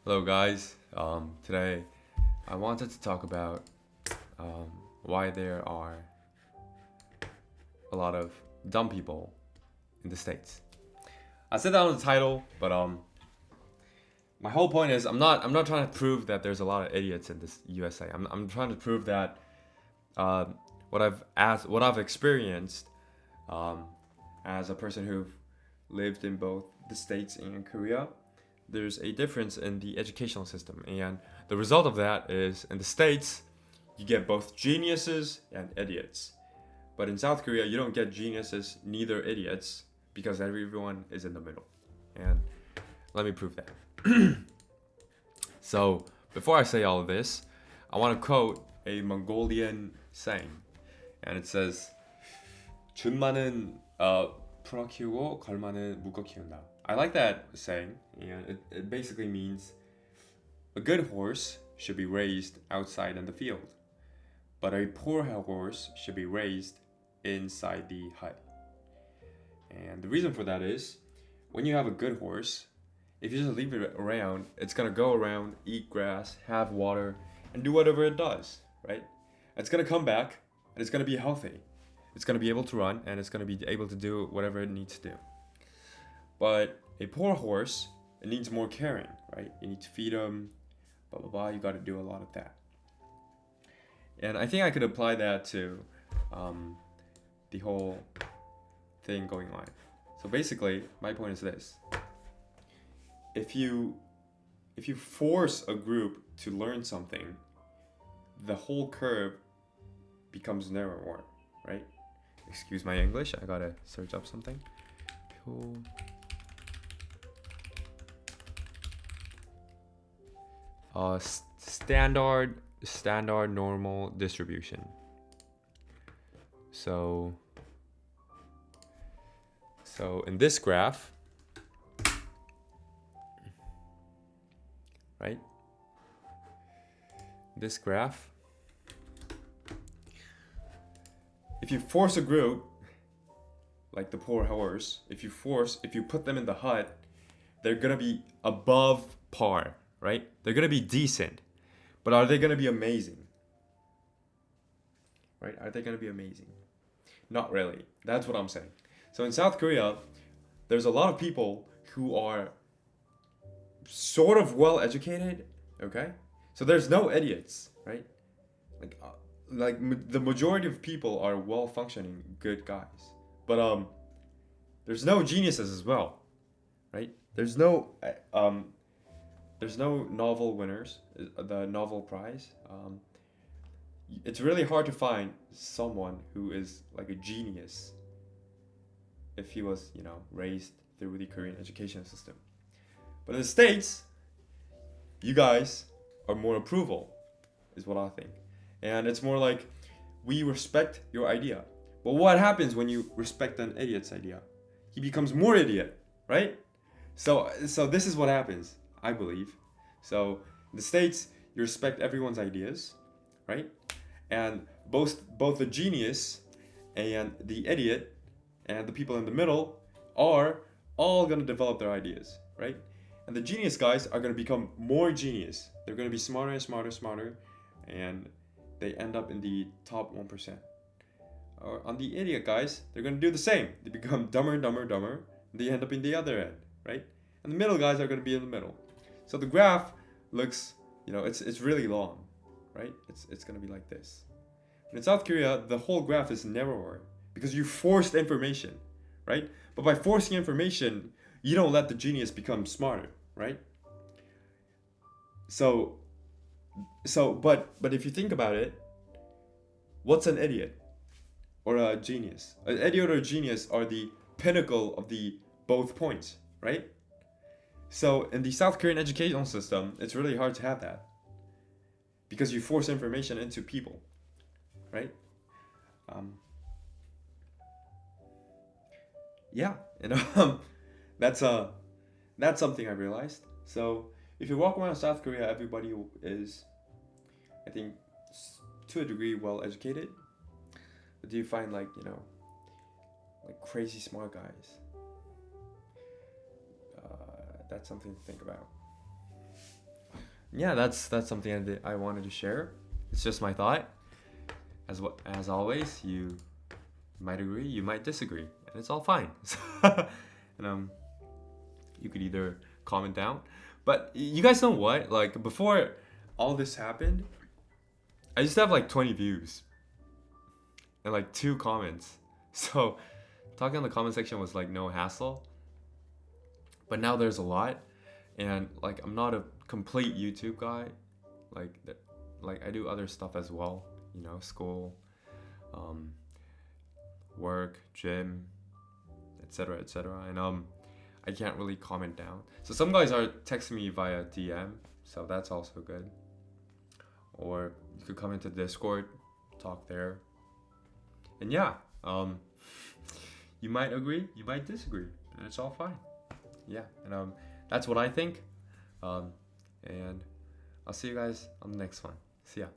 Hello, guys. Today I wanted to talk about why there are a lot of dumb people in the States. I said that on the title, but my whole point is I'm not trying to prove that there's a lot of idiots in this USA. I'm trying to prove that uh, what I've experienced as a person who lived in both the States and Korea. There's a difference in the educational system, and the result of that is in the States you get both geniuses and idiots, but in South Korea you don't get geniuses neither idiots because everyone is in the middle. And let me prove that. So before I say all of this, I want to quote a Mongolian saying, and it says 준 많은 풀어 키우고 걸 많은 묶어 키운다. I like that saying, and it basically means a good horse should be raised outside in the field, but a poor horse should be raised inside the hut. And the reason for that is when you have a good horse, if you just leave it around, it's gonna go around, eat grass, have water, and do whatever it does, right? It's gonna come back and it's gonna be healthy. It's gonna be able to run and it's gonna be able to do whatever it needs to do. But a poor horse, it needs more caring, right? You need to feed them, blah blah blah. You got to do a lot of that. And I think I could apply that to the whole thing going on. So basically, my point is this: if you force a group to learn something, the whole curve becomes narrower, right? Excuse my English. I gotta search up something. Cool. Standard normal distribution. So in this graph, right? This graph, if you force a group like the poor horse, if you put them in the hut, they're gonna be above par, right? They're gonna be decent, but are they gonna be amazing? Right? Are they gonna be amazing? Not really. That's what I'm saying. So in South Korea, there's a lot of people who are sort of well educated. Okay, so there's no idiots, right? Like, the majority of people are well functioning, good guys, but there's no geniuses as well, right? There's no novel winners, the novel prize. It's really hard to find someone who is like a genius if he was, raised through the Korean education system. But in the States, you guys are more approval, is what I think. And it's more like we respect your idea. But what happens when you respect an idiot's idea? He becomes more idiot, right? So this is what happens, I believe. So in the States, you respect everyone's ideas, right? And both the genius and the idiot and the people in the middle are all gonna develop their ideas, right? And the genius guys are gonna become more genius. They're gonna be smarter and smarter, and they end up in the top 1%. Or on the idiot guys, they're gonna do the same. They become dumber and dumber. And they end up in the other end, right? And the middle guys are gonna be in the middle. So the graph looks, it's really long, right? It's gonna be like this. But in South Korea, the whole graph is narrower because you forced information, right? But by forcing information, you don't let the genius become smarter, right? But if you think about it, what's an idiot or a genius? An idiot or a genius are the pinnacle of the both points, right? So in the South Korean educational system, it's really hard to have that because you force information into people, right? Yeah, that's something I realized. So if you walk around South Korea, everybody is, I think, to a degree, well educated. But do you find like crazy smart guys? That's something to think about. yeah, that's something I wanted to share. It's just my thought. As always, you might agree, you might disagree, and it's all fine. And you could either comment down. But you guys know what? Like before all this happened, I used to have like 20 views and like 2 comments. So talking on the comment section was like no hassle. But now there's a lot, and like I'm not a complete YouTube guy. Like like I do other stuff as well. You know, school, um, work, gym, etc. etc. And I can't really comment down. So some guys are texting me via DM, so that's also good. Or you could come into Discord, talk there. And yeah, you might agree, you might disagree, and it's all fine. Yeah, and that's what I think. And I'll see you guys on the next one. See ya.